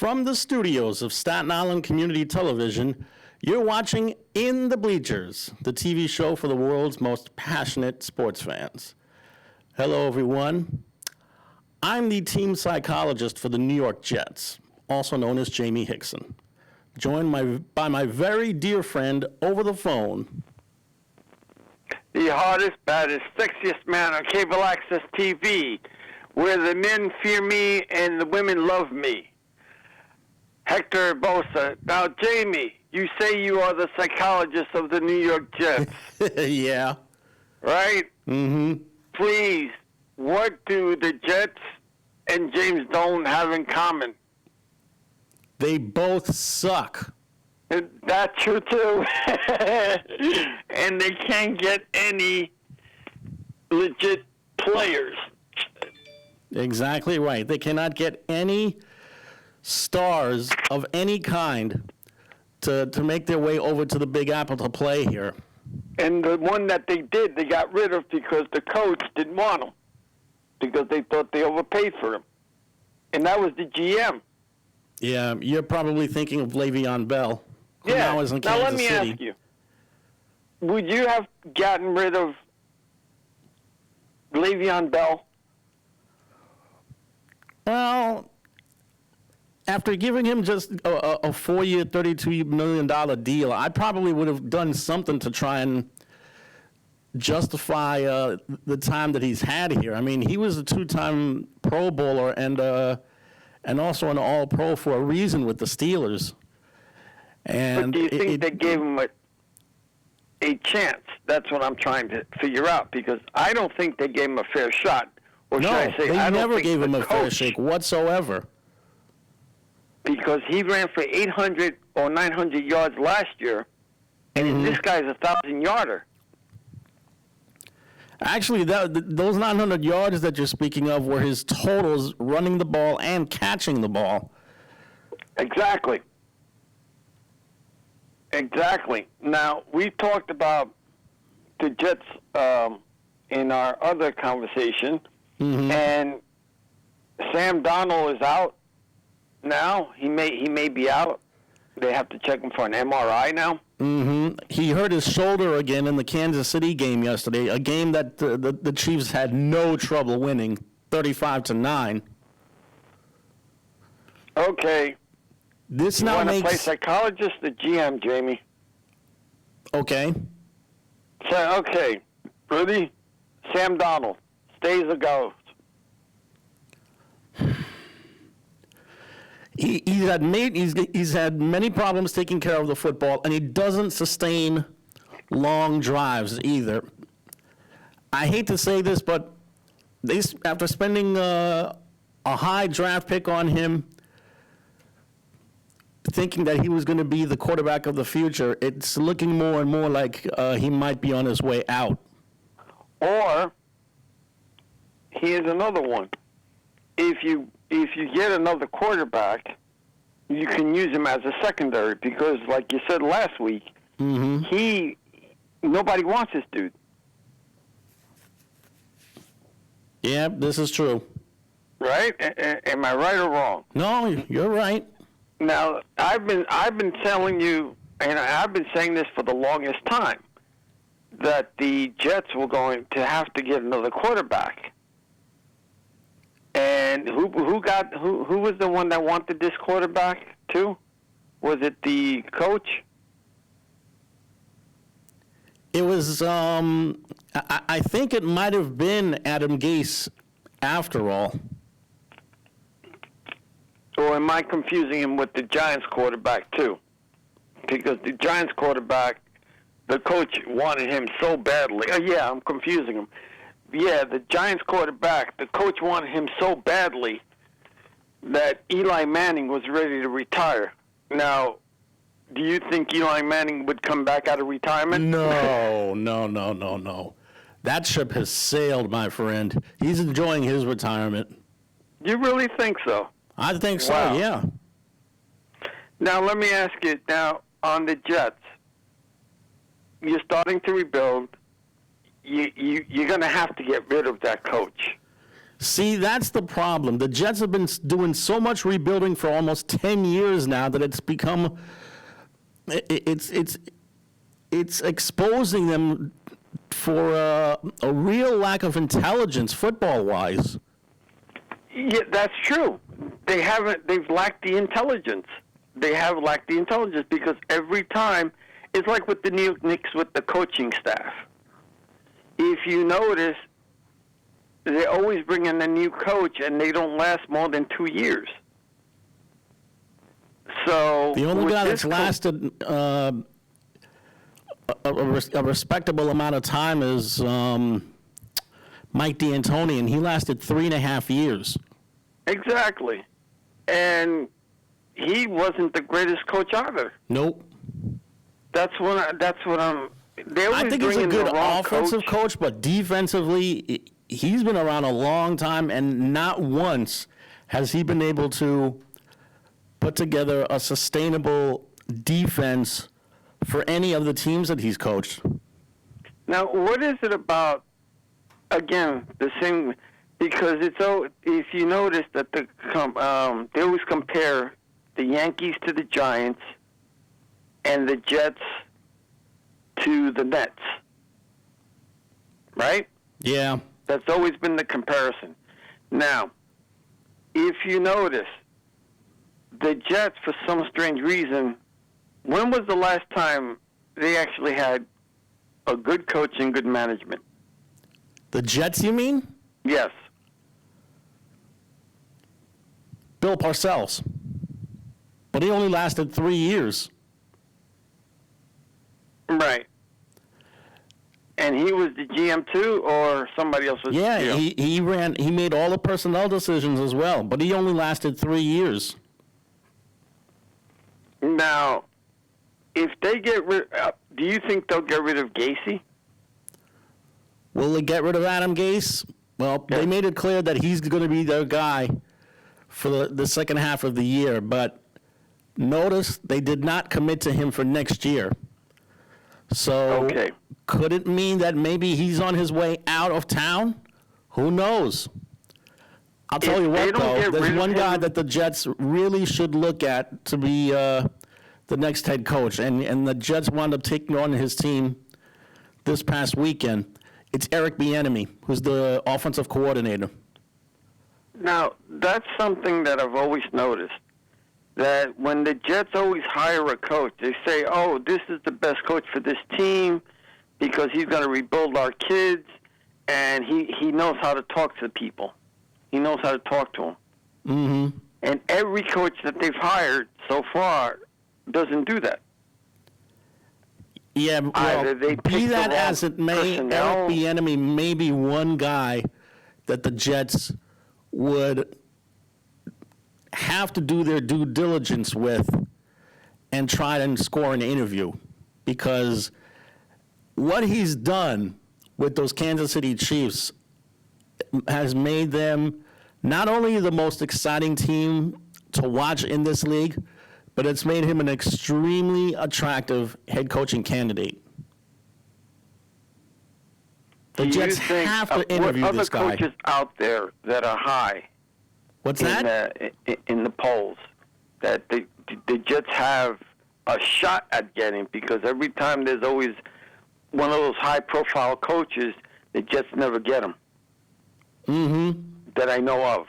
From the studios of Staten Island Community Television, you're watching In the Bleachers, the TV show for the world's most passionate sports fans. Hello, everyone. I'm the team psychologist for the New York Jets, also known as Jaime Hixson, joined by my very dear friend over the phone. The hardest, baddest, sexiest man on cable access TV, where the men fear me and the women love me. Hector Bosa. Now, Jamie, you say you are the psychologist of the New York Jets. Yeah. Right? Mm-hmm. Please, what do the Jets and James Dolan have in common? They both suck. That's true, too. And they can't get any legit players. Exactly right. They cannot get any stars of any kind to make their way over to the Big Apple to play here. And the one that they did, they got rid of because the coach didn't want him, because they thought they overpaid for him. And that was the GM. Yeah, you're probably thinking of Le'Veon Bell, who Yeah. now is in Now Kansas let me City. ask you, would you have gotten rid of Le'Veon Bell? Well, after giving him just a 4-year, $32 million deal, I probably would have done something to try and justify the time that he's had here. I mean, he was a 2-time Pro Bowler and also an All-Pro for a reason with the Steelers. And But do you think they gave him a chance? That's what I'm trying to figure out, because I don't think they gave him a fair shot. Or no, should I say, they I don't never think gave him the a fair coach, shake whatsoever. because he ran for 800 or 900 yards last year, and this guy's a 1,000-yarder. Actually, those 900 yards that you're speaking of were his totals running the ball and catching the ball. Exactly. Exactly. Now, we talked about the Jets in our other conversation, and Sam Darnold is out now. He may be out. They have to check him for an MRI now. He hurt his shoulder again in the Kansas City game yesterday, a game that the Chiefs had no trouble winning, 35-9. Okay. This You now want to play makes psychologist or GM, Jamie? okay. So, okay. Ready? Sam Darnold. Stays or goes? He's had many problems taking care of the football, and he doesn't sustain long drives either. I hate to say this, but after spending a high draft pick on him, thinking that he was going to be the quarterback of the future, it's looking more and more like he might be on his way out. Or here's another one. If you get another quarterback, you can use him as a secondary, because, like you said last week, nobody wants this dude. Yeah, this is true. Right? Am I right or wrong? No, you're right. Now, I've been telling you, and I've been saying this for the longest time, that the Jets were going to have to get another quarterback. And who was the one that wanted this quarterback too? Was it the coach? It was, I think it might have been Adam Gase after all. Or am I confusing him with the Giants quarterback too? Because the Giants quarterback, the coach wanted him so badly. Yeah, I'm confusing him. Yeah, the Giants quarterback, the coach wanted him so badly that Eli Manning was ready to retire. Now, do you think Eli Manning would come back out of retirement? No. That ship has sailed, my friend. He's enjoying his retirement. You really think so? I think so, Wow. yeah. Now, let me ask you, now, on the Jets, you're starting to rebuild. You're going to have to get rid of that coach. See, that's the problem. The Jets have been doing so much rebuilding for almost 10 years now that it's become, it's exposing them for a real lack of intelligence football-wise. Yeah, that's true. They've lacked the intelligence. They have lacked the intelligence because every time, it's like with the New York Knicks with the coaching staff. If you notice, they always bring in a new coach, and they don't last more than 2 years. So the only guy that's lasted a respectable amount of time is Mike D'Antoni, and he lasted 3.5 years. Exactly. And he wasn't the greatest coach either. Nope. That's what I'm. I think he's a good offensive coach, but defensively, he's been around a long time, and not once has he been able to put together a sustainable defense for any of the teams that he's coached. Now, what is it about, again, the same, because if you notice that they always compare the Yankees to the Giants and the Jets to the Nets, right? Yeah. That's always been the comparison. Now, if you notice, the Jets, for some strange reason, when was the last time they actually had a good coach and good management? The Jets, you mean? Yes. Bill Parcells. But he only lasted 3 years. Right. And he was the GM too, or somebody else was? Yeah, the GM? he made all the personnel decisions as well, but he only lasted 3 years. Now, if they get rid, do you think they'll get rid of Gacy? Will they get rid of Adam Gase? Well, Yeah. They made it clear that he's going to be their guy for the second half of the year, but notice they did not commit to him for next year. So Okay. could it mean that maybe he's on his way out of town? Who knows? I'll tell If you they what, don't though, get there's rid of one guy him- that the Jets really should look at to be the next head coach, and the Jets wound up taking on his team this past weekend. It's Eric Bieniemy, who's the offensive coordinator. Now, that's something that I've always noticed, that when the Jets always hire a coach, they say, oh, this is the best coach for this team because he's going to rebuild our kids, and he knows how to talk to people. He knows how to talk to them. Mm-hmm. And every coach that they've hired so far doesn't do that. Yeah, Either well, they be pick that the wrong as it may, personnel. Eric Bieniemy may be one guy that the Jets would have to do their due diligence with and try and score an interview, because what he's done with those Kansas City Chiefs has made them not only the most exciting team to watch in this league, but it's made him an extremely attractive head coaching candidate. The Do you Jets think, have to interview what this other guy. coaches out there that are high What's in that? in the polls that the Jets have a shot at getting? Because every time there's always one of those high-profile coaches, the Jets never get them. Mm-hmm. That I know of.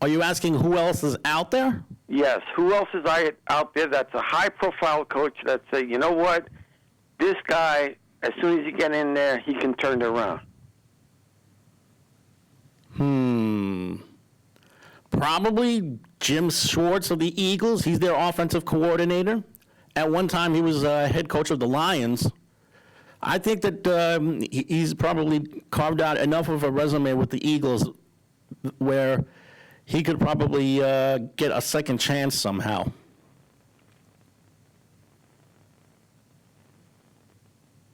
Are you asking who else is out there? Yes. Who else is out there that's a high-profile coach that say, you know what, this guy, as soon as you get in there, he can turn it around? Probably Jim Schwartz of the Eagles. He's their offensive coordinator. At one time, he was head coach of the Lions. I think that he's probably carved out enough of a resume with the Eagles where he could probably get a second chance somehow.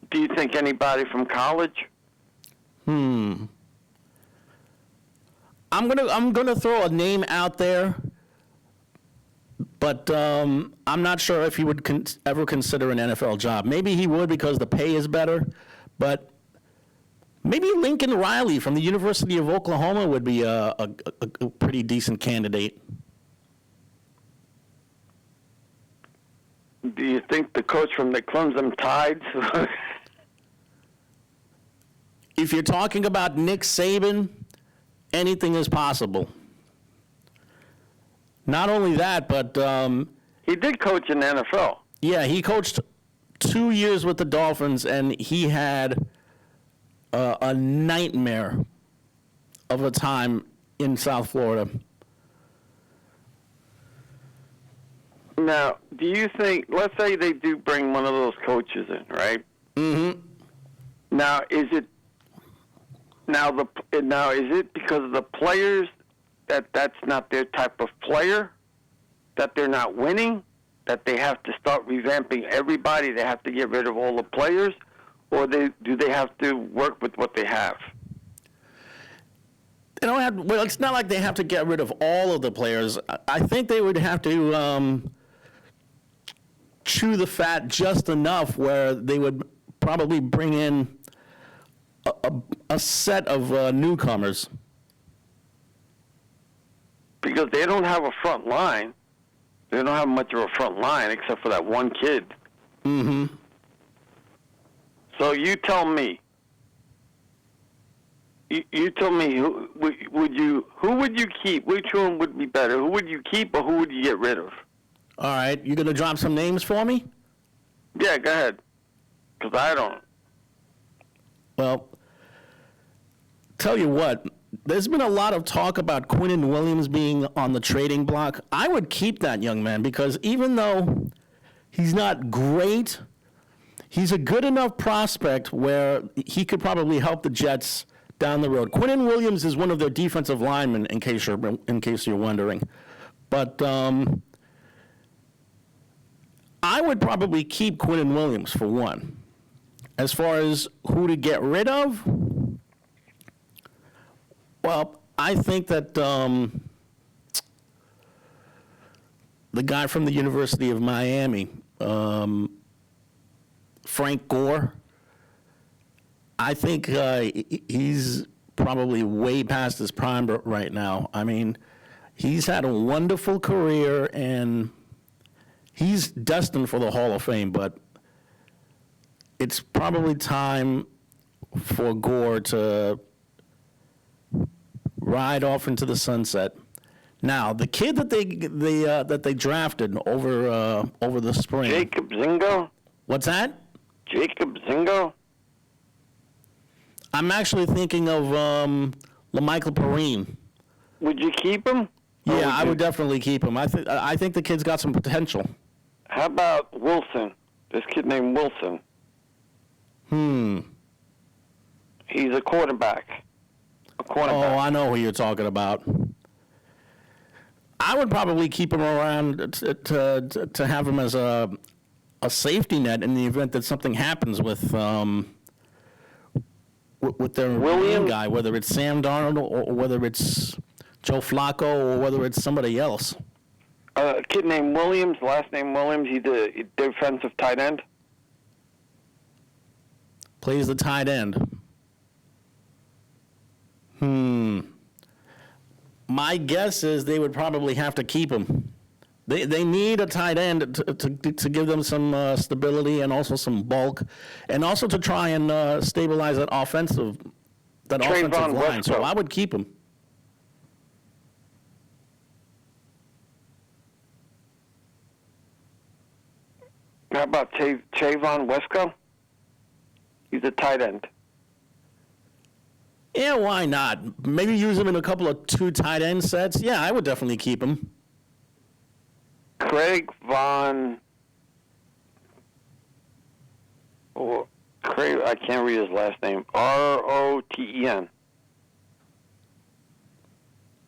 Do you think anybody from college? I'm gonna throw a name out there, but I'm not sure if he would ever consider an NFL job. Maybe he would because the pay is better, but Maybe Lincoln Riley from the University of Oklahoma would be a pretty decent candidate. Do you think the coach from the Clemson Tides? If you're talking about Nick Saban, anything is possible. Not only that, but he did coach in the NFL. yeah, he coached 2 years with the Dolphins, and he had a nightmare of a time in South Florida. Now, do you think, let's say they do bring one of those coaches in, right? Mm-hmm. Now, is it because of the players that's not their type of player, that they're not winning, that they have to start revamping everybody, they have to get rid of all the players, or do they have to work with what they have? They don't have. Well, it's not like they have to get rid of all of the players. I think they would have to chew the fat just enough where they would probably bring in a set of newcomers. Because they don't have a front line. They don't have much of a front line except for that one kid. Mm-hmm. So you tell me. You tell me who would you keep? Which one would be better? Who would you keep or who would you get rid of? All right, you gonna drop some names for me? Yeah, go ahead. Because I don't. Well, tell you what, there's been a lot of talk about Quinnen Williams being on the trading block. I would keep that young man because even though he's not great, he's a good enough prospect where he could probably help the Jets down the road. Quinnen Williams is one of their defensive linemen, in case you're wondering. But I would probably keep Quinnen Williams for one. As far as who to get rid of, well, I think that the guy from the University of Miami, Frank Gore, I think he's probably way past his prime right now. I mean, he's had a wonderful career, and he's destined for the Hall of Fame, but it's probably time for Gore to ride off into the sunset. Now, the kid that they drafted over the spring. Jacob Zingo? What's that? Jacob Zingo? I'm actually thinking of LaMichael Perrine. Would you keep him? Yeah, I would definitely keep him. I think the kid's got some potential. How about Wilson? This kid named Wilson. He's a quarterback. Oh, I know who you're talking about. I would probably keep him around to have him as a safety net in the event that something happens with their main guy, whether it's Sam Darnold or whether it's Joe Flacco or whether it's somebody else. A kid named Williams, last name Williams, he's a defensive tight end. Plays the tight end. My guess is they would probably have to keep him. They need a tight end to give them some stability and also some bulk, and also to try and stabilize that offensive line. So I would keep him. How about Trayvon Wesco? He's a tight end. Yeah, why not? Maybe use him in a couple of 2 tight end sets. Yeah, I would definitely keep him. Craig, I can't read his last name. Roten.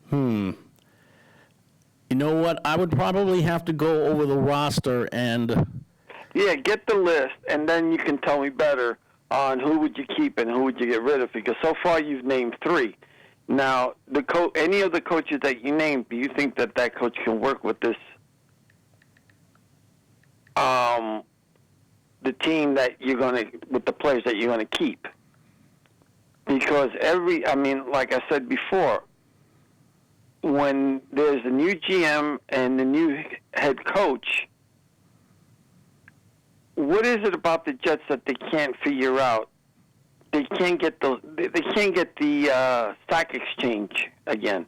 You know what? I would probably have to go over the roster and... Yeah, get the list, and then you can tell me better on who would you keep and who would you get rid of, because so far you've named 3. Now, any of the coaches that you named, do you think that coach can work with this, the team that you're going to, with the players that you're going to keep? Because like I said before, when there's a new GM and a new head coach, what is it about the Jets that they can't figure out? They can't get the sack exchange again.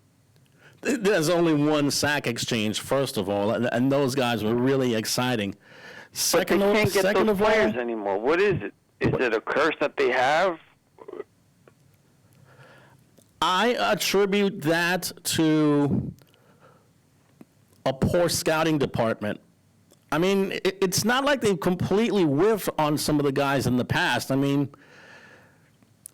There's only one sack exchange, first of all, and those guys were really exciting. But they can't get those players anymore. What is it? Is it a curse that they have? I attribute that to a poor scouting department. I mean, it's not like they've completely whiffed on some of the guys in the past. I mean,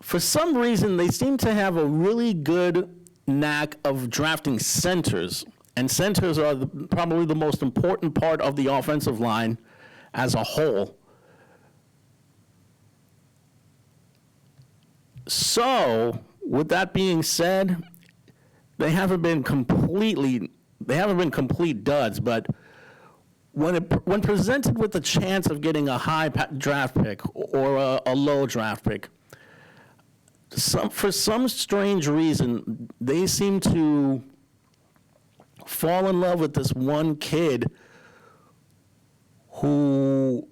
for some reason, they seem to have a really good knack of drafting centers, and centers are probably the most important part of the offensive line as a whole. So, with that being said, they haven't been complete duds, but when presented with the chance of getting a high draft pick or a low draft pick, for some strange reason, they seem to fall in love with this one kid who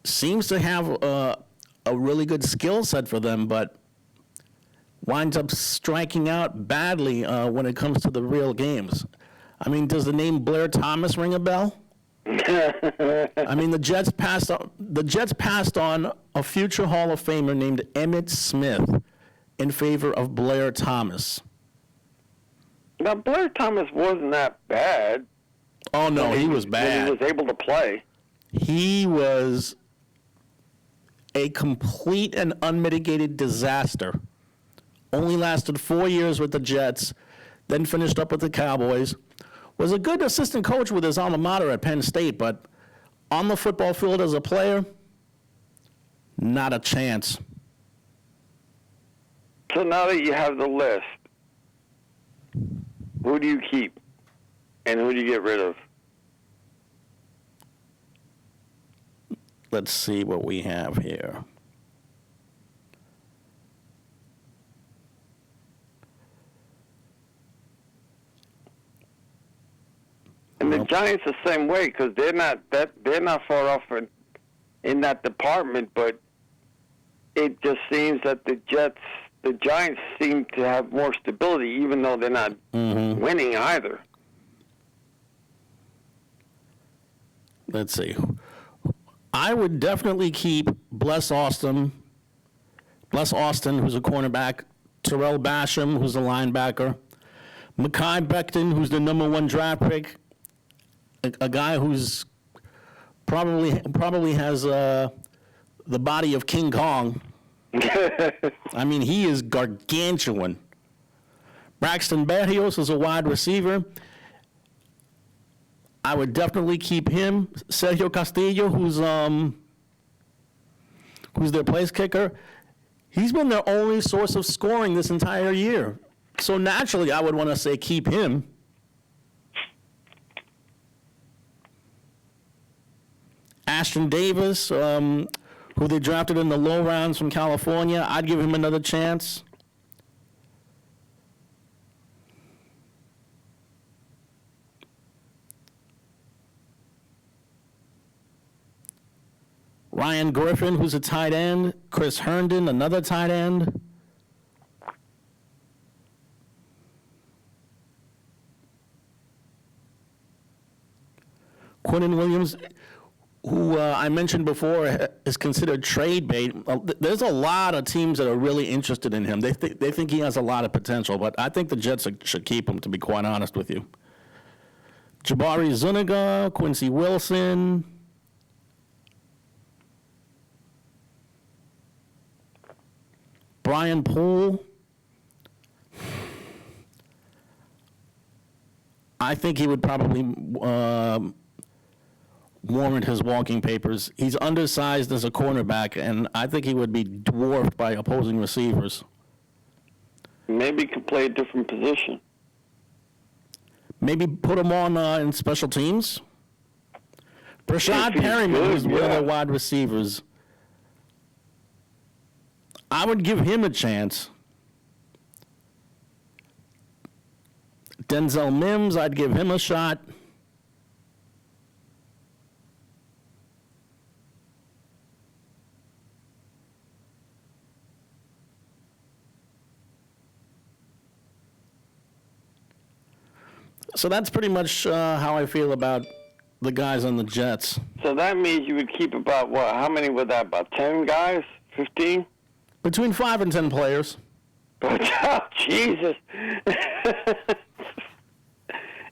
seems to have a really good skill set for them, but winds up striking out badly when it comes to the real games. I mean, does the name Blair Thomas ring a bell? I mean, the Jets passed on a future Hall of Famer named Emmitt Smith in favor of Blair Thomas. Now, Blair Thomas wasn't that bad. Oh, no, he was bad. He was able to play. He was a complete and unmitigated disaster. Only lasted 4 years with the Jets, then finished up with the Cowboys. Was a good assistant coach with his alma mater at Penn State, but on the football field as a player, not a chance. So now that you have the list, who do you keep and who do you get rid of? Let's see what we have here. And the Giants the same way, because they're not far off in that department. But it just seems that the Giants seem to have more stability, even though they're not winning either. Let's see. I would definitely keep Bless Austin, who's a cornerback, Terrell Basham, who's a linebacker, Mekhi Becton, who's the #1 draft pick, a guy who's probably has the body of King Kong. I mean, he is gargantuan. Braxton Berrios is a wide receiver. I would definitely keep him. Sergio Castillo, who's their place kicker. He's been their only source of scoring this entire year. So naturally, I would want to say keep him. Ashton Davis, who they drafted in the low rounds from California, I'd give him another chance. Ryan Griffin, who's a tight end. Chris Herndon, another tight end. Quinnen Williams, who I mentioned before, is considered trade bait. There's a lot of teams that are really interested in him. They think he has a lot of potential, but I think the Jets should keep him, to be quite honest with you. Jabari Zuniga, Quincy Wilson. Brian Poole. I think he would probably warrant his walking papers. He's undersized as a cornerback, and I think he would be dwarfed by opposing receivers. Maybe he could play a different position. Maybe put him on in special teams. Brashad Perryman, who's one of their wide receivers. I would give him a chance. Denzel Mims, I'd give him a shot. So that's pretty much how I feel about the guys on the Jets. So that means you would keep about, what, how many would that, about 10 guys? 15? Between 5 and 10 players. Oh, Jesus.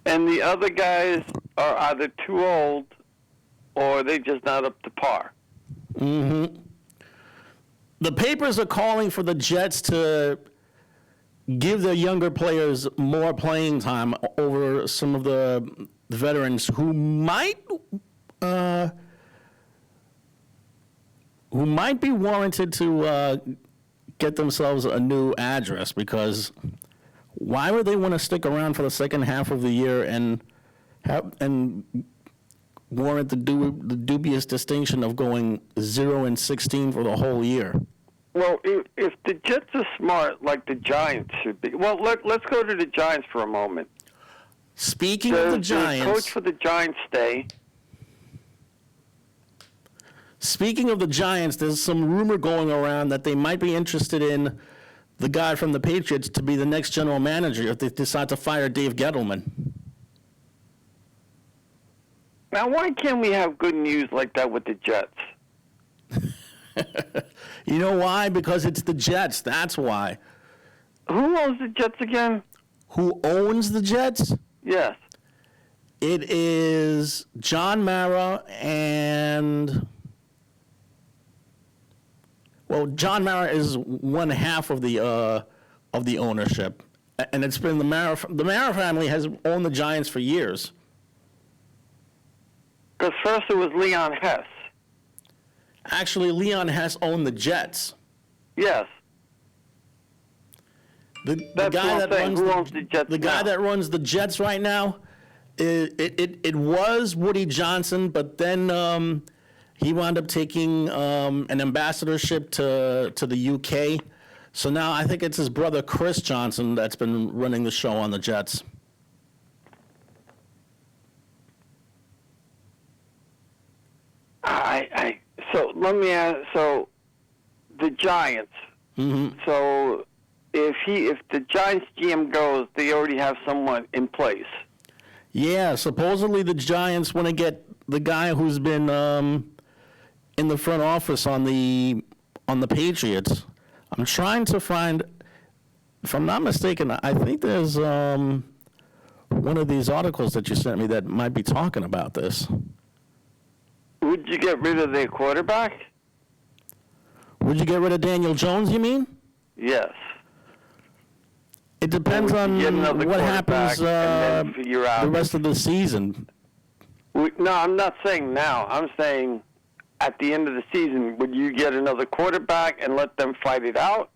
And the other guys are either too old or they're just not up to par. Mm-hmm. The papers are calling for the Jets to give their younger players more playing time over some of the veterans who might be warranted to get themselves a new address, because why would they want to stick around for the second half of the year and warrant the dubious distinction of going 0-16 for the whole year? Well, if the Jets are smart, like the Giants should be. Well, let's go to the Giants for a moment. Speaking of the Giants, the coach for the Giants stay? Speaking of the Giants, there's some rumor going around that they might be interested in the guy from the Patriots to be the next general manager if they decide to fire Dave Gettleman. Now, why can't we have good news like that with the Jets? You know why? Because it's the Jets. That's why. Who owns the Jets again? Who owns the Jets? Yes. It is John Mara and... Well, John Mara is one half of the ownership, and it's been the Mara family has owned the Giants for years. Because first it was Leon Hess. Actually, Leon Hess owned the Jets. Yes. The guy that runs who owns the Jets the guy now? that runs the Jets right now, it was Woody Johnson, but then he wound up taking an ambassadorship to the UK. So now I think it's his brother Chris Johnson that's been running the show on the Jets. So let me ask. So the Giants. Mm-hmm. So if the Giants GM goes, they already have someone in place. Yeah, supposedly the Giants want to get the guy who's been in the front office on the Patriots. I'm trying to find, if I'm not mistaken, I think there's one of these articles that you sent me that might be talking about this. Would you get rid of their quarterback? Would you get rid of Daniel Jones, you mean? Yes. It depends Or would on you get another what quarterback happens and then figure out the rest of the season. No, I'm not saying now. I'm saying at the end of the season, would you get another quarterback and let them fight it out?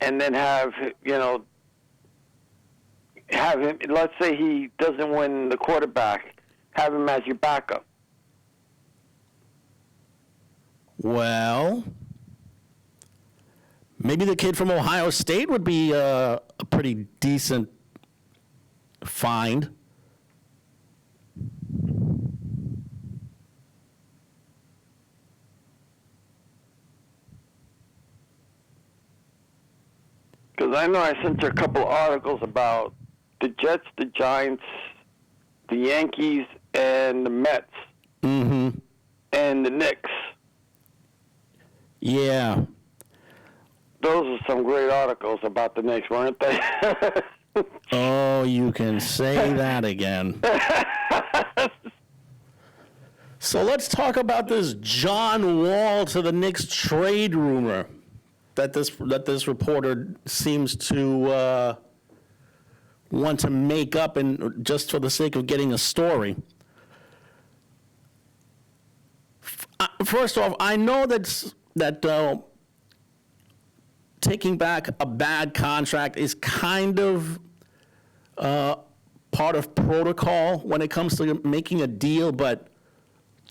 And then have him, let's say he doesn't win the quarterback, have him as your backup. Well, maybe the kid from Ohio State would be a pretty decent find. Because I know I sent you a couple articles about the Jets, the Giants, the Yankees, and the Mets, Mm-hmm. and the Knicks. Yeah. Those are some great articles about the Knicks, weren't they? Oh, you can say that again. So let's talk about this John Wall to the Knicks trade rumor that this reporter seems to want to make up, and just for the sake of getting a story. First off, I know that taking back a bad contract is kind of part of protocol when it comes to making a deal, but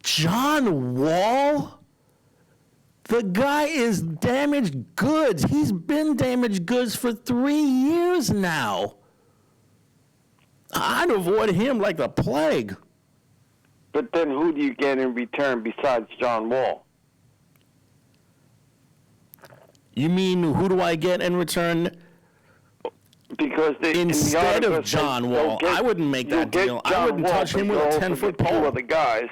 John Wall The guy is damaged goods. He's been damaged goods for 3 years now. I'd avoid him like the plague. But then who do you get in return besides John Wall? You mean who do I get in return? Because Instead of John Wall, I wouldn't make that deal. I wouldn't touch him with a 10-foot pole. 2 other guys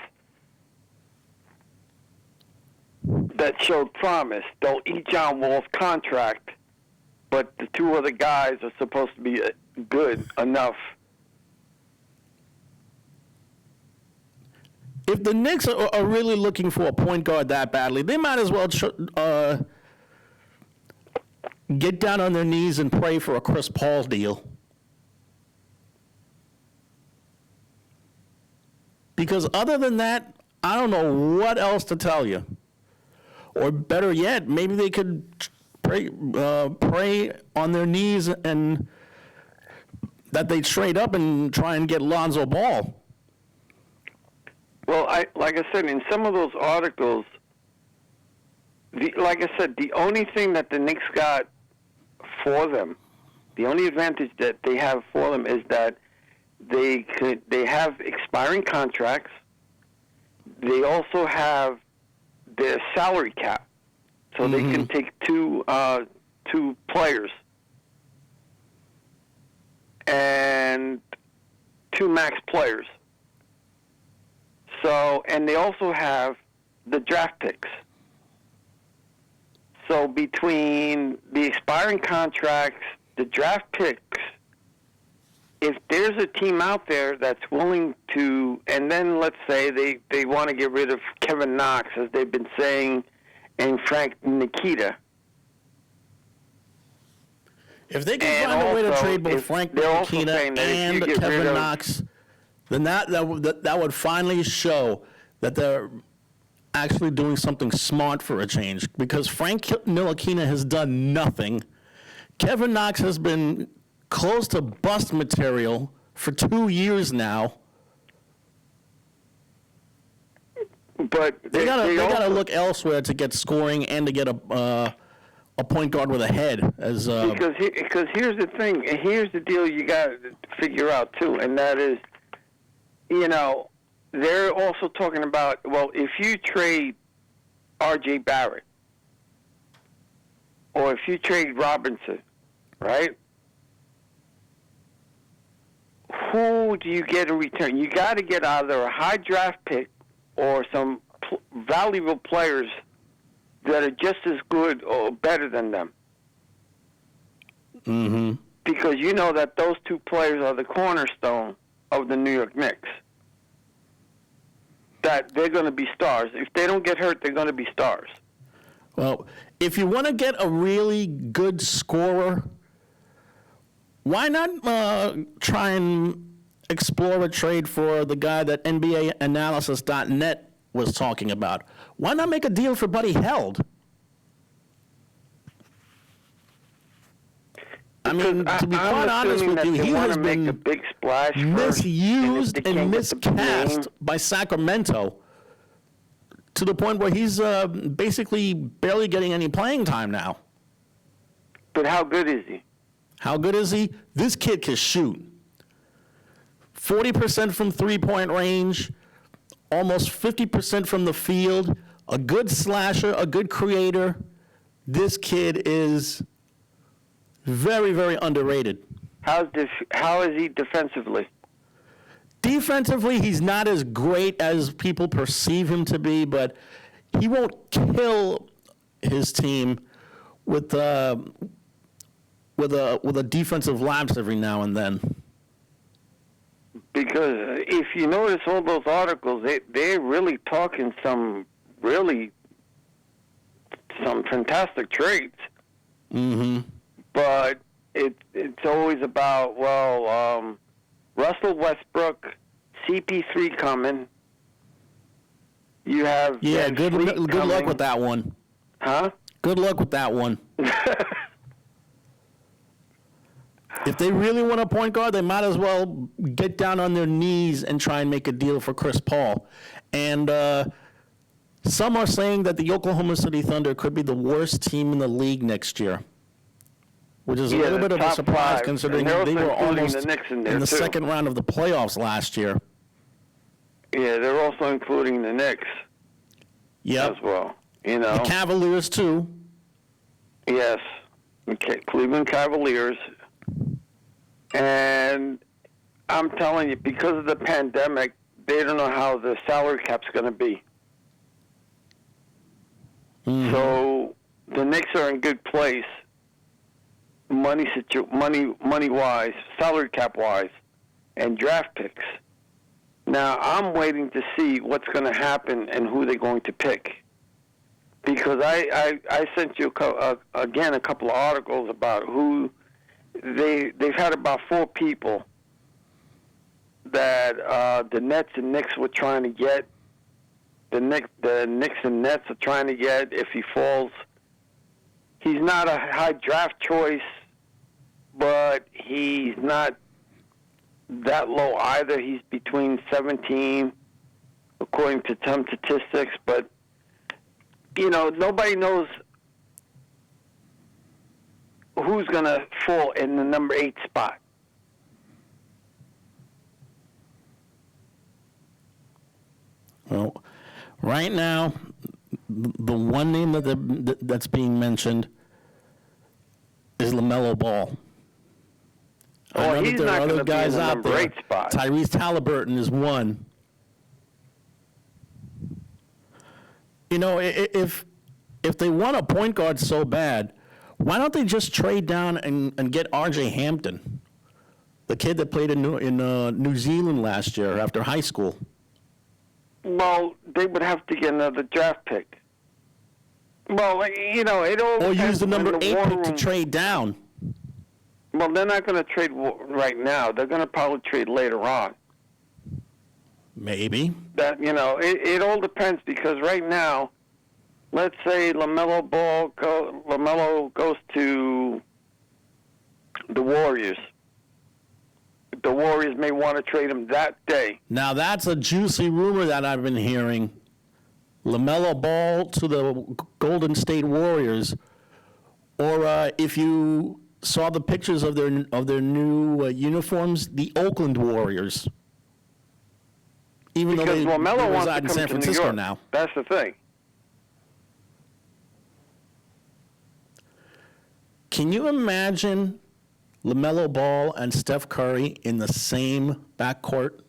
that showed promise. They'll eat John Wall's contract, but the 2 other guys are supposed to be good enough. If the Knicks are really looking for a point guard that badly, they might as well get down on their knees and pray for a Chris Paul deal. Because other than that, I don't know what else to tell you. Or better yet, maybe they could pray on their knees and that they trade up and try and get Lonzo Ball. Well, like I said, in some of those articles, like I said, the only thing that the Knicks got for them, the only advantage that they have for them is that they have expiring contracts. They also have their salary cap, so they can take two players and 2 max players. So, and they also have the draft picks. So between the expiring contracts, the draft picks, if there's a team out there that's willing to, and then let's say they want to get rid of Kevin Knox, as they've been saying, and Frank Nikita. If they can find a way to trade both Frank Nikita and Kevin Knox, then that would finally show that they're actually doing something smart for a change, because Frank Ntilikina has done nothing. Kevin Knox has been close to bust material for 2 years now. But they gotta look elsewhere to get scoring and to get a point guard with a head. Because here's the thing, and here's the deal you got to figure out too, and that is, they're also talking about, well, if you trade R.J. Barrett, or if you trade Robinson, right? Who do you get in return? You got to get either a high draft pick or some valuable players that are just as good or better than them. Mm-hmm. Because you know that those 2 players are the cornerstone of the New York Knicks. That they're going to be stars. If they don't get hurt, they're going to be stars. Well, if you want to get a really good scorer, why not try and explore a trade for the guy that NBAanalysis.net was talking about? Why not make a deal for Buddy Hield? I mean, to be quite honest with you, he has been a big splash misused and miscast by Sacramento to the point where he's basically barely getting any playing time now. But how good is he? How good is he? This kid can shoot. 40% from three-point range, almost 50% from the field, a good slasher, a good creator. This kid is very, very underrated. How is he defensively? Defensively, he's not as great as people perceive him to be, but he won't kill his team with a defensive lapse every now and then. Because if you notice all those articles, they're really talking some fantastic trades. Mm-hmm. But it's always about, Russell Westbrook, CP3 coming. You have good luck with that one. Huh? Good luck with that one. If they really want a point guard, they might as well get down on their knees and try and make a deal for Chris Paul. And Some are saying that the Oklahoma City Thunder could be the worst team in the league next year, which is a little bit of a surprise considering they were almost in the second round of the playoffs last year. Yeah, they're also including the Knicks. Yep. As well. You know. The Cavaliers, too. Yes. Okay. Cleveland Cavaliers. And I'm telling you, because of the pandemic, they don't know how the salary cap's going to be. Mm-hmm. So the Knicks are in good place, money-wise, salary cap-wise, and draft picks. Now, I'm waiting to see what's going to happen and who they're going to pick. Because I sent you, again, a couple of articles about who they've had about 4 people that the Nets and Knicks were trying to get. The Knicks and Nets are trying to get if he falls. He's not a high draft choice, but he's not that low either. He's between 17, according to some statistics. But, you know, nobody knows who's going to fall in the number 8 spot. Well, right now, the one name that's being mentioned is LaMelo Ball. Oh, he's not going to be in the number 8 spot. Tyrese Halliburton is one. You know, if they want a point guard so bad, why don't they just trade down and get R.J. Hampton, the kid that played in New Zealand last year after high school? Well, they would have to get another draft pick. Well, you know, it all. Or use the number 8 pick to trade down. Well, they're not going to trade right now. They're going to probably trade later on. Maybe. That, you know, it all depends because right now, let's say LaMelo goes to the Warriors. The Warriors may want to trade him that day. Now, that's a juicy rumor that I've been hearing. LaMelo Ball to the Golden State Warriors. Or if you saw the pictures of their new uniforms, the Oakland Warriors. Even because though they LaMelo wants reside to in come San to New Francisco York. now. That's the thing. Can you imagine LaMelo Ball and Steph Curry in the same backcourt?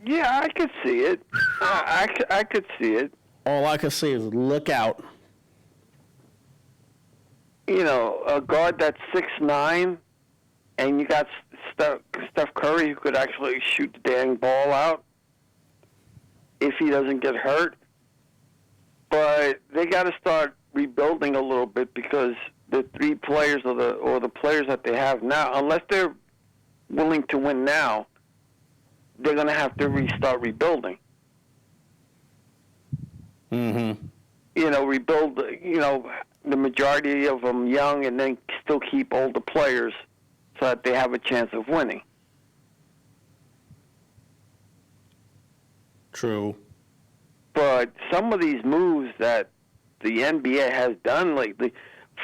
Yeah, I could see it. I could see it. All I can say is look out. You know, a guard that's 6'9", and you got Steph Curry who could actually shoot the dang ball out if he doesn't get hurt. But they got to start rebuilding a little bit because the 3 players or the players that they have now, unless they're willing to win now, they're going to have to restart rebuilding. Mm-hmm. You know, rebuild, you know, the majority of them young and then still keep older players so that they have a chance of winning. True. But some of these moves that the NBA has done lately,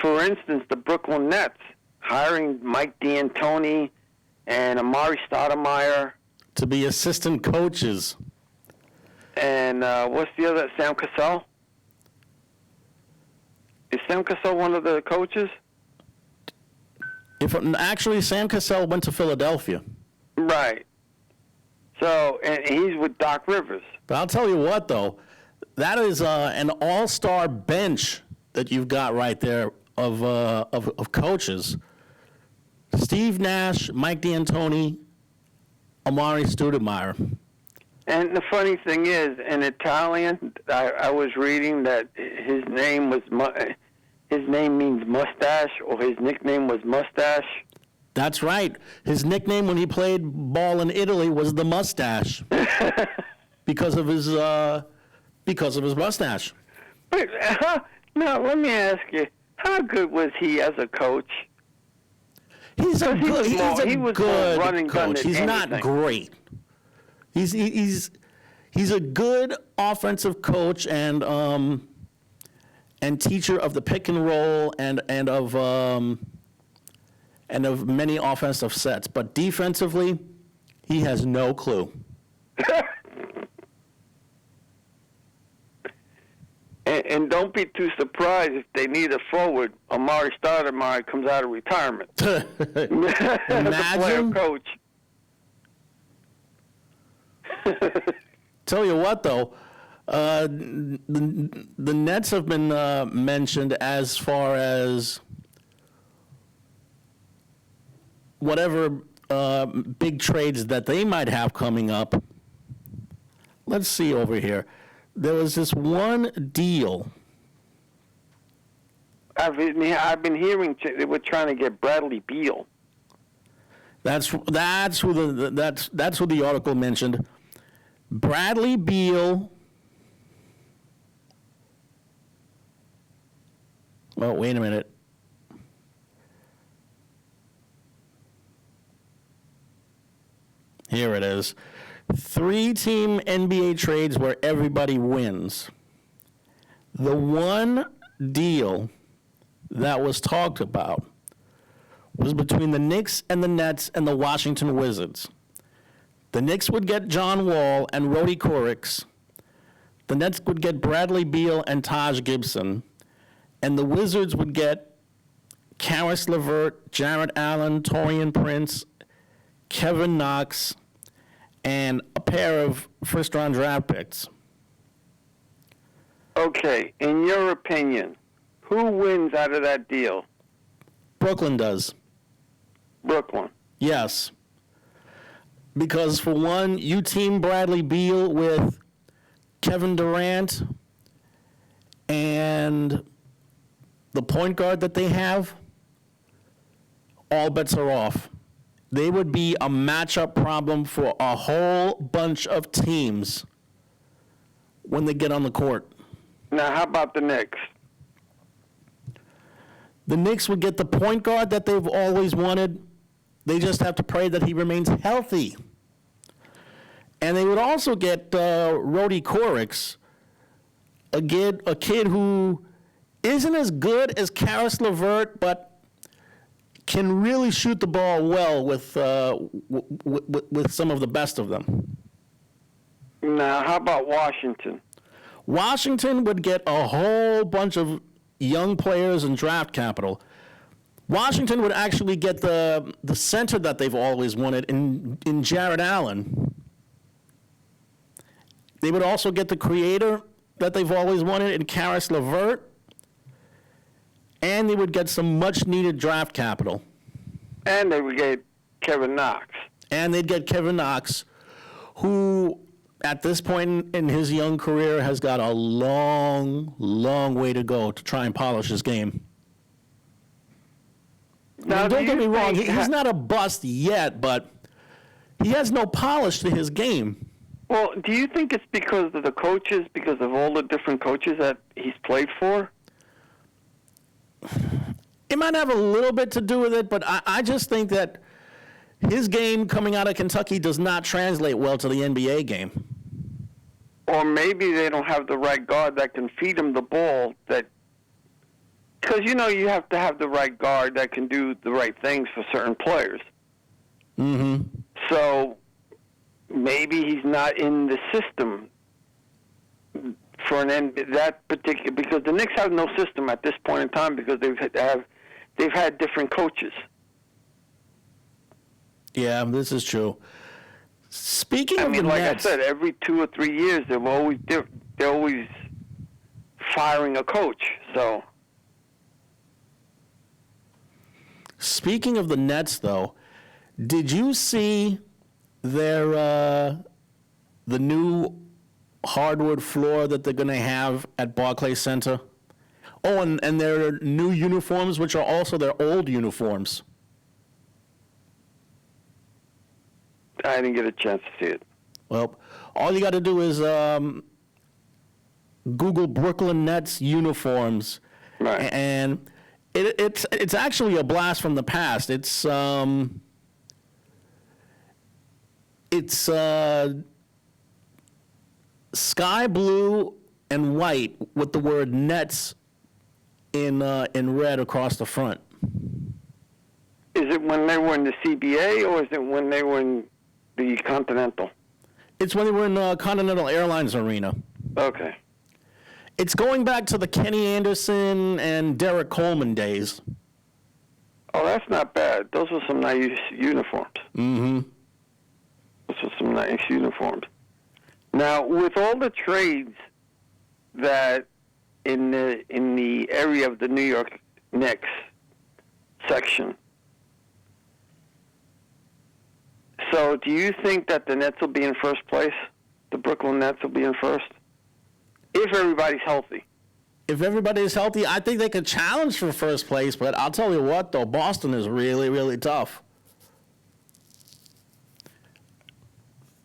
for instance, the Brooklyn Nets, hiring Mike D'Antoni and Amari Stoudemire. To be assistant coaches. And what's the other, Sam Cassell? Is Sam Cassell one of the coaches? Actually, Sam Cassell went to Philadelphia. Right. So, and he's with Doc Rivers. But I'll tell you what, though, that is an all-star bench that you've got right there of coaches. Steve Nash, Mike D'Antoni, Amari Stoudemire. And the funny thing is, in Italian, I was reading that his name means mustache, or his nickname was Mustache. That's right. His nickname when he played ball in Italy was the Mustache, because of his mustache. But now let me ask you, how good was he as a coach? He's a good running gun coach. He's anything. not great. He's He's a good offensive coach and teacher of the pick and roll and of many offensive sets. But defensively, he has no clue. And don't be too surprised if they need a forward. Amari Stoudemire comes out of retirement. Imagine. The player coach. Tell you what, though, the Nets have been mentioned as far as whatever big trades that they might have coming up. Let's see over here. There was this one deal. I've been hearing they were trying to get Bradley Beal. That's who the article mentioned. Bradley Beal. Well, wait a minute. Here it is. 3-team NBA trades where everybody wins. The one deal that was talked about was between the Knicks and the Nets and the Washington Wizards. The Knicks would get John Wall and Rhodey Corrix. The Nets would get Bradley Beal and Taj Gibson. And the Wizards would get Karis LeVert, Jarrett Allen, Taurean Prince, Kevin Knox, and a pair of first-round draft picks. Okay, in your opinion, who wins out of that deal? Brooklyn does. Brooklyn. Yes. Because, for one, you team Bradley Beal with Kevin Durant and the point guard that they have, all bets are off. They would be a matchup problem for a whole bunch of teams when they get on the court. Now, how about the Knicks? The Knicks would get the point guard that they've always wanted. They just have to pray that he remains healthy. And they would also get Rhodey Corrix, a kid who isn't as good as Karis LeVert, but can really shoot the ball well with some of the best of them. Now, how about Washington? Washington would get a whole bunch of young players and draft capital. Washington would actually get the center that they've always wanted in Jarrett Allen. They would also get the creator that they've always wanted in Karis LeVert. And they would get some much-needed draft capital. And they would get Kevin Knox. And they'd get Kevin Knox, who, at this point in his young career, has got a long, long way to go to try and polish his game. Now, don't get me wrong, he's not a bust yet, but he has no polish to his game. Well, do you think it's because of the coaches, because of all the different coaches that he's played for? It might have a little bit to do with it, but I just think that his game coming out of Kentucky does not translate well to the NBA game. Or maybe they don't have the right guard that can feed him the ball. Because, you have to have the right guard that can do the right things for certain players. Mm-hmm. So maybe he's not in the system for that particular, because the Knicks have no system at this point in time because they've had different coaches. Yeah, this is true. Speaking of the like Nets, I said, every 2 or 3 years they're always firing a coach. So, speaking of the Nets, though, did you see their the new hardwood floor that they're going to have at Barclays Center? Oh, and their new uniforms, which are also their old uniforms. I didn't get a chance to see it. Well, all you got to do is Google Brooklyn Nets uniforms, Right. and it's actually a blast from the past. It's sky blue and white with the word Nets in red across the front. Is it when they were in the CBA or is it when they were in the Continental? It's when they were in Continental Airlines Arena. Okay. It's going back to the Kenny Anderson and Derek Coleman days. Oh, that's not bad. Those were some nice uniforms. Mm-hmm. Those were some nice uniforms. Now, with all the trades that in the area of the New York Knicks section, so do you think that the Nets will be in first place? The Brooklyn Nets will be in first? If everybody's healthy. If everybody is healthy, I think they could challenge for first place, but I'll tell you what, though, Boston is really, really tough.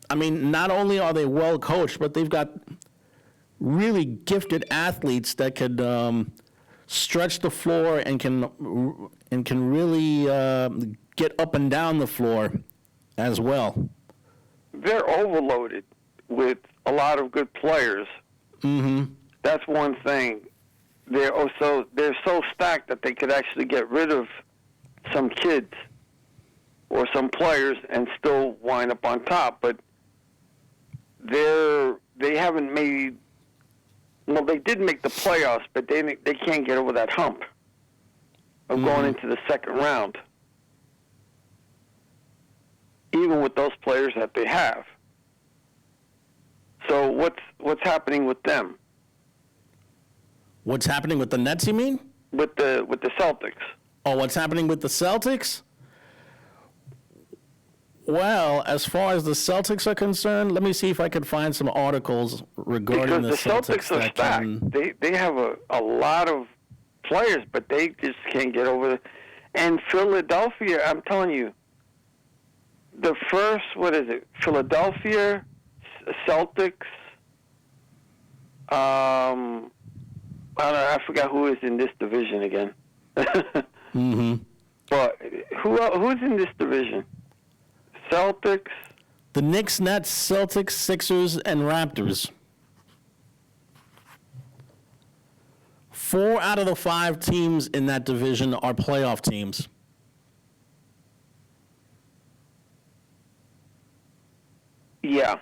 I mean, not only are they well coached, but they've got really gifted athletes that could stretch the floor and can really get up and down the floor as well. They're overloaded with a lot of good players. Mm-hmm. That's one thing. They're so stacked that they could actually get rid of some kids or some players and still wind up on top. But they haven't made. Well, they did make the playoffs, but they can't get over that hump of going into the second round, even with those players that they have. So what's happening with them? What's happening with the Nets, you mean? With the Celtics. Oh, what's happening with the Celtics? Well, as far as the Celtics are concerned, let me see if I can find some articles regarding because the Celtics are stacked. They have a lot of players, but they just can't get over it. And Philadelphia, I'm telling you, the first, Philadelphia, Celtics, I don't know, I forgot who is in this division again. Mm-hmm. But who's in this division? Celtics. The Knicks, Nets, Celtics, Sixers, and Raptors. 4 out of the 5 teams in that division are playoff teams. Yeah.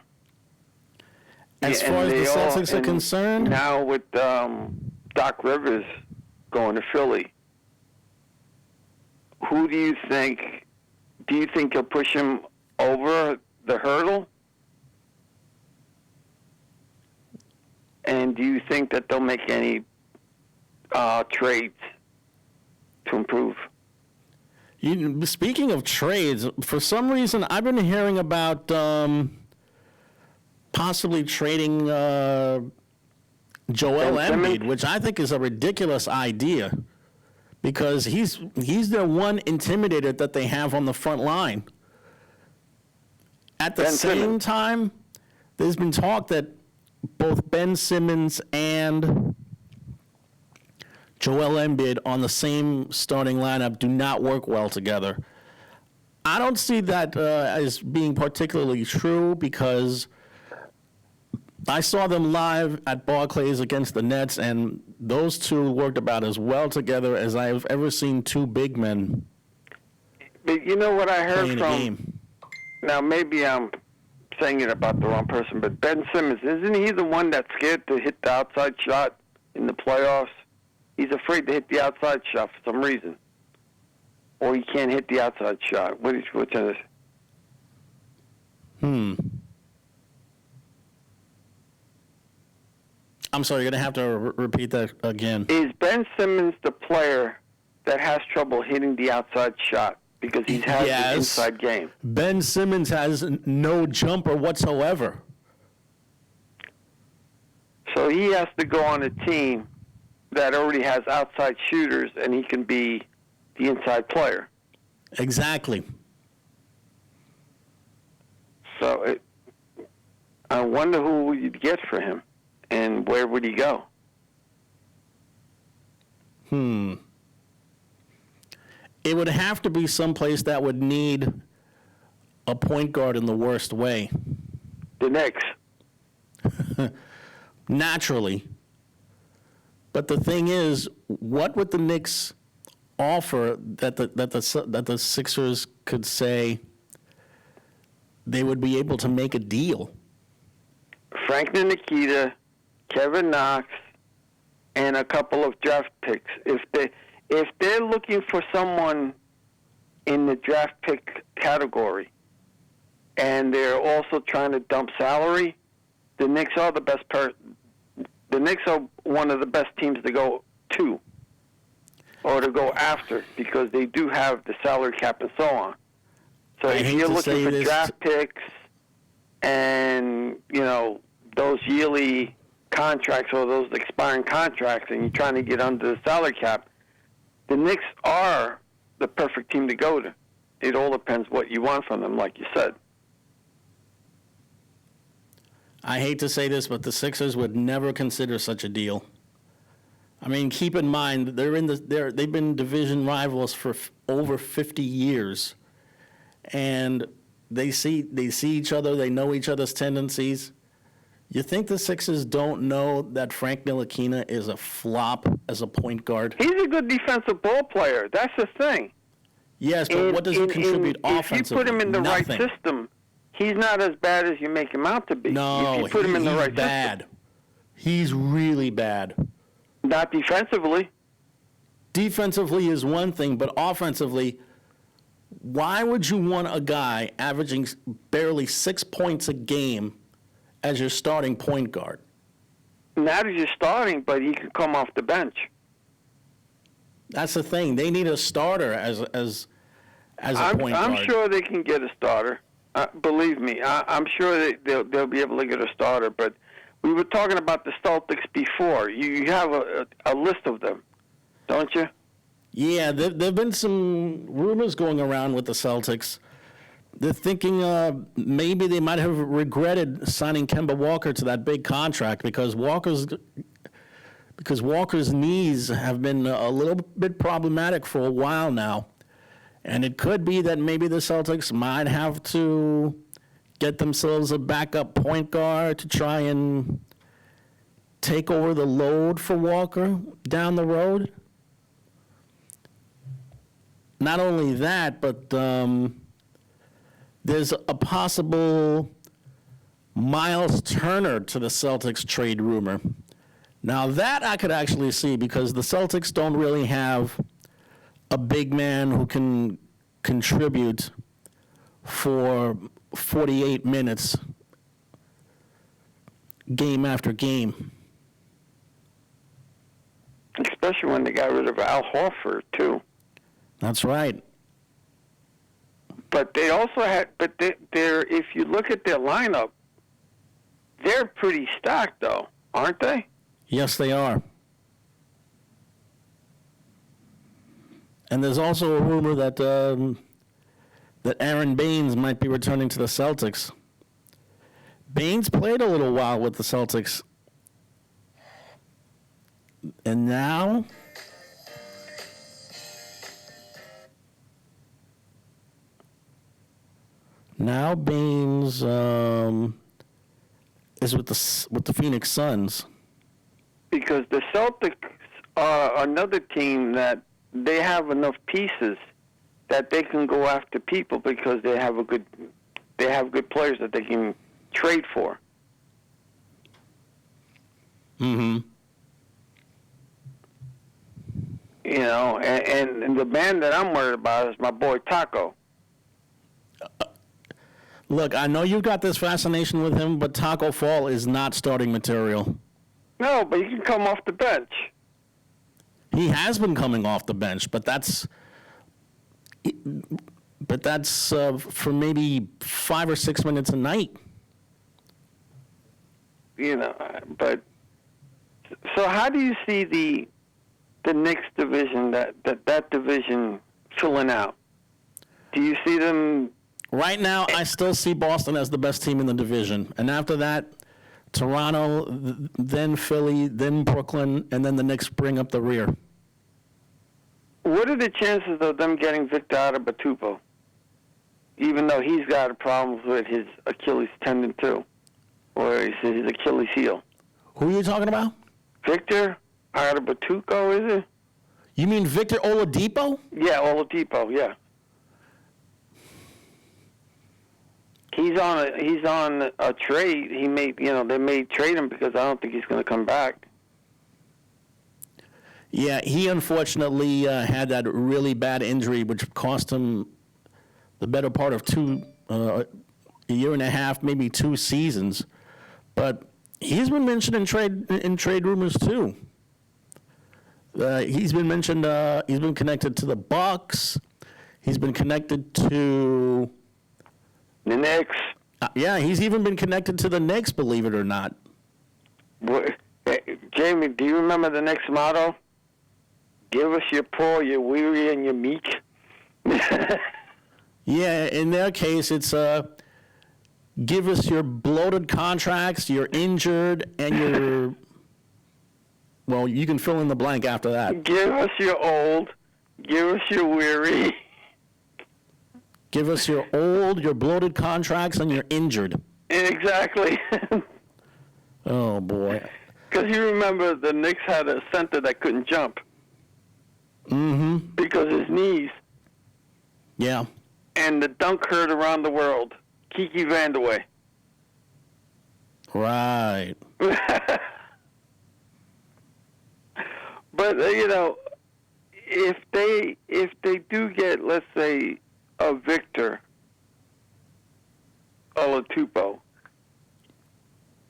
As far as the Celtics are concerned, now with Doc Rivers going to Philly, who do you think? Do you think he'll push him over the hurdle? And do you think that they'll make any trades to improve? Speaking of trades, for some reason I've been hearing about possibly trading Joel Embiid, which I think is a ridiculous idea because he's the one intimidator that they have on the front line. At the same time, there's been talk that both Ben Simmons and Joel Embiid on the same starting lineup do not work well together. I don't see that as being particularly true because I saw them live at Barclays against the Nets, and those two worked about as well together as I've ever seen two big men. But you know what I heard playing from? a game. Now maybe I'm saying it about the wrong person, but Ben Simmons, isn't he the one that's scared to hit the outside shot in the playoffs? He's afraid to hit the outside shot for some reason, or he can't hit the outside shot. Which is? I'm sorry, you're going to have to repeat that again. Is Ben Simmons the player that has trouble hitting the outside shot because he has the inside game? Ben Simmons has no jumper whatsoever. So he has to go on a team that already has outside shooters, and he can be the inside player. Exactly. So I wonder who you'd get for him, and where would he go? It would have to be someplace that would need a point guard in the worst way. The Knicks. naturally. But the thing is, what would the Knicks offer that the Sixers could say they would be able to make a deal? Frank Nikita, Kevin Knox, and a couple of draft picks. If they're looking for someone in the draft pick category, and they're also trying to dump salary, the Knicks are the best. The Knicks are one of the best teams to go to, or to go after, because they do have the salary cap and so on. So if you're looking for draft picks and, those yearly contracts or those expiring contracts, and you're trying to get under the salary cap, the Knicks are the perfect team to go to. It all depends what you want from them, like you said. I hate to say this, but the Sixers would never consider such a deal. I mean, keep in mind they've been division rivals for over 50 years, and they see each other. They know each other's tendencies. You think the Sixers don't know that Frank Ntilikina is a flop as a point guard? He's a good defensive ball player. That's the thing. Yes, but what does he contribute offensively? If you put him in the right system, he's not as bad as you make him out to be. No, if you put him in the right bad. System. He's really bad. Not defensively. Defensively is one thing, but offensively, why would you want a guy averaging barely 6 points a game as your starting point guard? Not as your starting, but he could come off the bench. That's the thing. They need a starter as a point guard. I'm sure they can get a starter. Believe me, I'm sure they'll be able to get a starter. But we were talking about the Celtics before. You have a list of them, don't you? Yeah, there've been some rumors going around with the Celtics. They're thinking maybe they might have regretted signing Kemba Walker to that big contract because Walker's knees have been a little bit problematic for a while now. And it could be that maybe the Celtics might have to get themselves a backup point guard to try and take over the load for Walker down the road. Not only that, but there's a possible Miles Turner to the Celtics trade rumor. Now that I could actually see because the Celtics don't really have a big man who can contribute for 48 minutes game after game. Especially when they got rid of Al Horford, too. That's right. But they also had, they're, if you look at their lineup, they're pretty stacked, though, aren't they? Yes, they are. And there's also a rumor that that Aaron Baines might be returning to the Celtics. Baines played a little while with the Celtics. And now Baines is with the Phoenix Suns. Because the Celtics are another team that they have enough pieces that they can go after people because they have good players that they can trade for. Mm-hmm. And the man that I'm worried about is my boy Taco. Look, I know you've got this fascination with him, but Taco Fall is not starting material. No, but he can come off the bench. He has been coming off the bench, but that's for maybe 5 or 6 minutes a night. But so how do you see the Knicks division, that division filling out? Do you see them? Right now, I still see Boston as the best team in the division, and after that, Toronto, then Philly, then Brooklyn, and then the Knicks bring up the rear. What are the chances of them getting Victor Oladipo, even though he's got problems with his Achilles tendon too? or is it his Achilles heel? Who are you talking about? Victor Arabatuco, is it? You mean Victor Oladipo? Yeah, Oladipo, yeah. He's on a trade. They may trade him because I don't think he's going to come back. Yeah, he unfortunately had that really bad injury, which cost him the better part of a year and a half, maybe 2 seasons. But he's been mentioned in trade rumors too. He's been mentioned. He's been connected to the Bucks. He's been connected to the Knicks. Yeah, he's even been connected to the Knicks, believe it or not. Jamie, do you remember the Knicks motto? Give us your poor, your weary, and your meek. Yeah, in their case, it's give us your bloated contracts, you're injured, and you're, well, you can fill in the blank after that. Give us your old, give us your weary. Give us your old, your bloated contracts, and you're injured. Exactly. Oh, boy. Because you remember the Knicks had a center that couldn't jump. Mm-hmm. Because his knees. Yeah. And the dunk heard around the world. Kiki Vandeweghe. Right. But if they do get, let's say, a Victor Oladipo.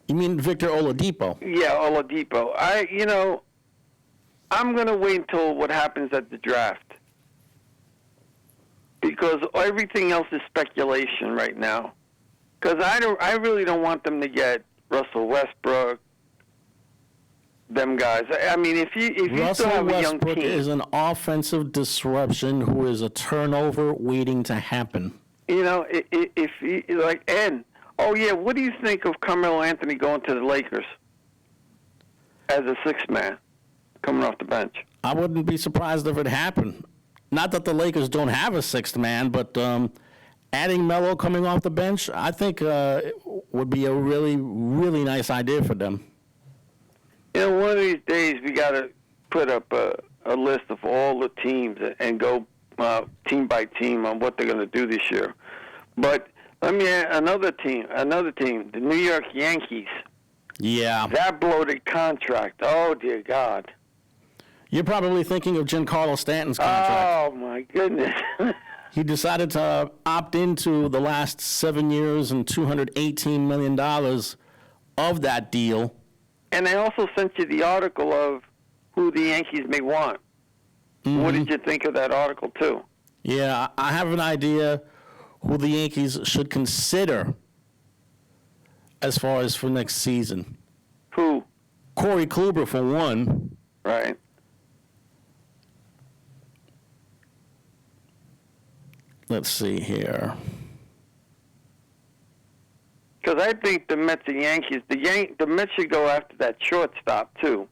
You mean Victor Oladipo? Yeah, Oladipo. I'm going to wait until what happens at the draft. Because everything else is speculation right now. Because I really don't want them to get Russell Westbrook, them guys. I mean, if you still have a young team. Russell Westbrook is an offensive disruption who is a turnover waiting to happen. If oh yeah, what do you think of Carmelo Anthony going to the Lakers as a sixth man coming off the bench? I wouldn't be surprised if it happened. Not that the Lakers don't have a sixth man, but adding Melo coming off the bench, I think would be a really, really nice idea for them. One of these days we got to put up a list of all the teams and go team by team on what they're going to do this year. But let me add another team, the New York Yankees. Yeah. That bloated contract. Oh, dear God. You're probably thinking of Giancarlo Stanton's contract. Oh, my goodness. He decided to opt into the last 7 years and $218 million of that deal. And I also sent you the article of who the Yankees may want. Mm-hmm. What did you think of that article, too? Yeah, I have an idea who the Yankees should consider as far as for next season. Who? Corey Kluber, for one. Right. Let's see here. Because I think the Mets and Yankees, the Mets should go after that shortstop, too.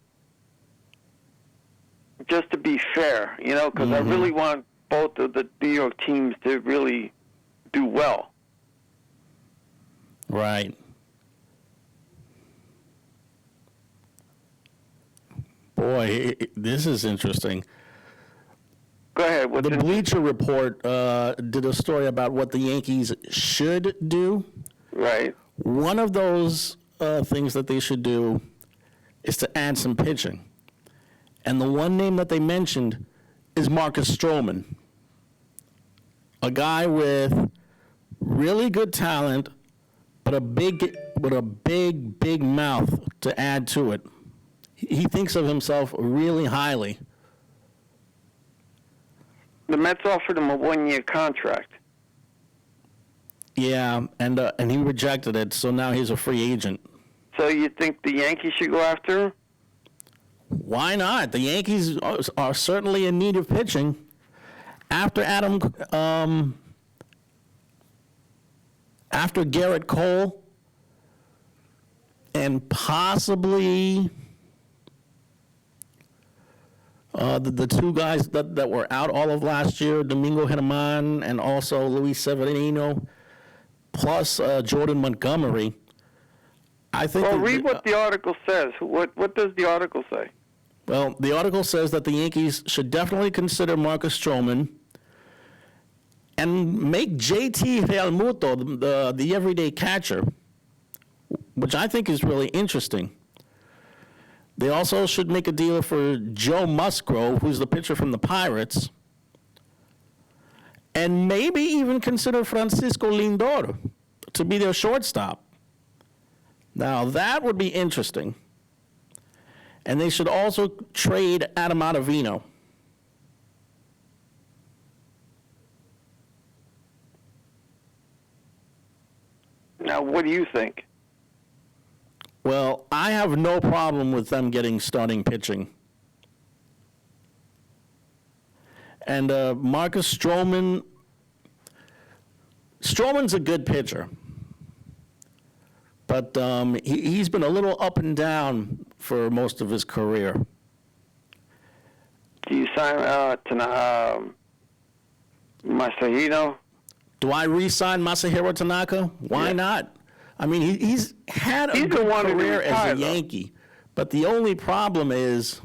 Just to be fair, because I really want both of the New York teams to really do well. Right. Boy, this is interesting. Go ahead. The Bleacher Report did a story about what the Yankees should do. Right. One of those things that they should do is to add some pitching. And the one name that they mentioned is Marcus Stroman, a guy with really good talent, but a big mouth to add to it. He thinks of himself really highly. The Mets offered him a 1-year contract. Yeah, and he rejected it, so now he's a free agent. So you think the Yankees should go after him? Why not? The Yankees are certainly in need of pitching. After Garrett Cole, and possibly the two guys that were out all of last year, Domingo Germán and also Luis Severino, plus Jordan Montgomery, I think. Well, read what the article says. What does the article say? Well, the article says that the Yankees should definitely consider Marcus Stroman and make JT Realmuto the everyday catcher, which I think is really interesting. They also should make a deal for Joe Musgrove, who's the pitcher from the Pirates, and maybe even consider Francisco Lindor to be their shortstop. Now, that would be interesting. And they should also trade Adam Ottavino. Now, what do you think? Well, I have no problem with them getting starting pitching. And Marcus Stroman's a good pitcher. But he's been a little up and down for most of his career. Do you sign Masahiro? Do I re-sign Masahiro Tanaka? Why not? I mean, he's had a good career as a Yankee, but the only problem is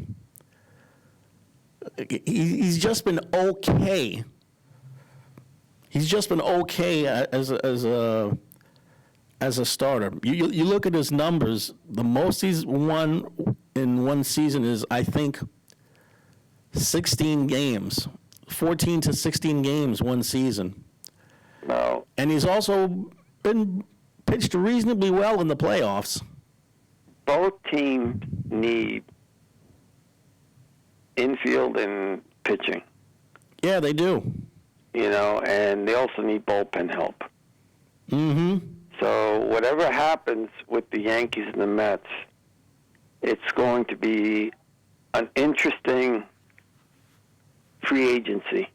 he's just been okay. He's just been okay as a starter. You look at his numbers. The most he's won in one season is, I think, 16 games, 14 to 16 games one season. No. And he's also been pitched reasonably well in the playoffs. Both teams need infield and pitching. Yeah, they do. You know, and they also need bullpen help. Mm-hmm. So whatever happens with the Yankees and the Mets, it's going to be an interesting free agency.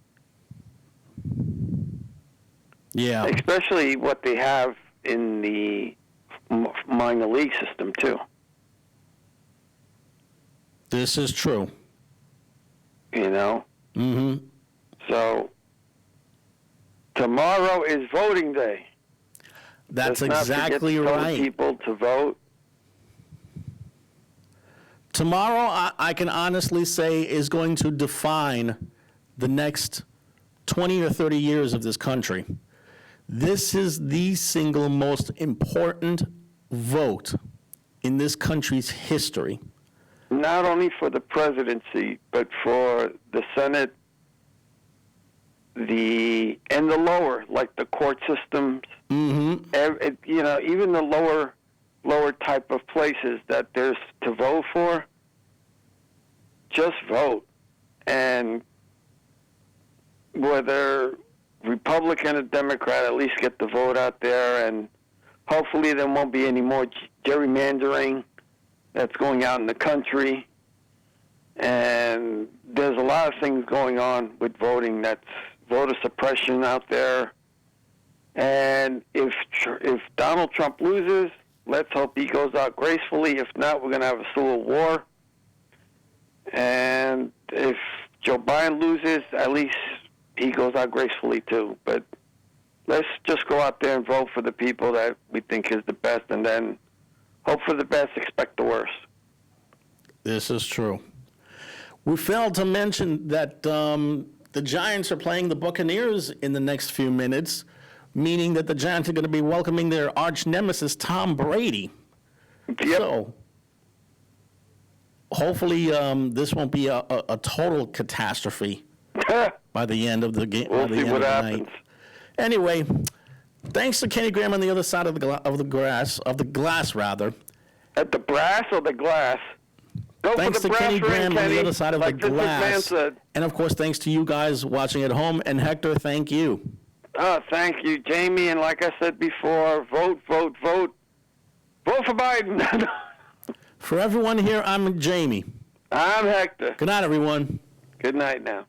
Yeah. Especially what they have in the minor league system, too. This is true. You know? Mm-hmm. So, tomorrow is voting day. That's Let's exactly not forget right. People to vote. Tomorrow, I can honestly say, is going to define the next 20 or 30 years of this country. This is the single most important vote in this country's history. Not only for the presidency, but for the Senate, and the lower, like the court systems. Mm-hmm. You know, even the lower type of places that there's to vote for, just vote. And whether Republican or Democrat, at least get the vote out there, and hopefully there won't be any more gerrymandering that's going out in the country. And there's a lot of things going on with voting that's voter suppression out there. And if Donald Trump loses, let's hope he goes out gracefully. If not, we're going to have a civil war. And if Joe Biden loses, at least he goes out gracefully too. But let's just go out there and vote for the people that we think is the best, and then hope for the best, expect the worst. This is true. We failed to mention that the Giants are playing the Buccaneers in the next few minutes, meaning that the Giants are going to be welcoming their arch nemesis, Tom Brady. Yep. So hopefully this won't be a total catastrophe by the end of the game. We'll see what happens. Anyway, thanks to Kenny Graham on the other side of the glass rather. At the brass or the glass? Go Thanks for the to brass Kenny Graham on the other side of like the glass. Said. And of course, thanks to you guys watching at home. And Hector, thank you. Thank you, Jamie. And like I said before, vote, vote, vote. Vote for Biden. For everyone here, I'm Jamie. I'm Hector. Good night, everyone. Good night now.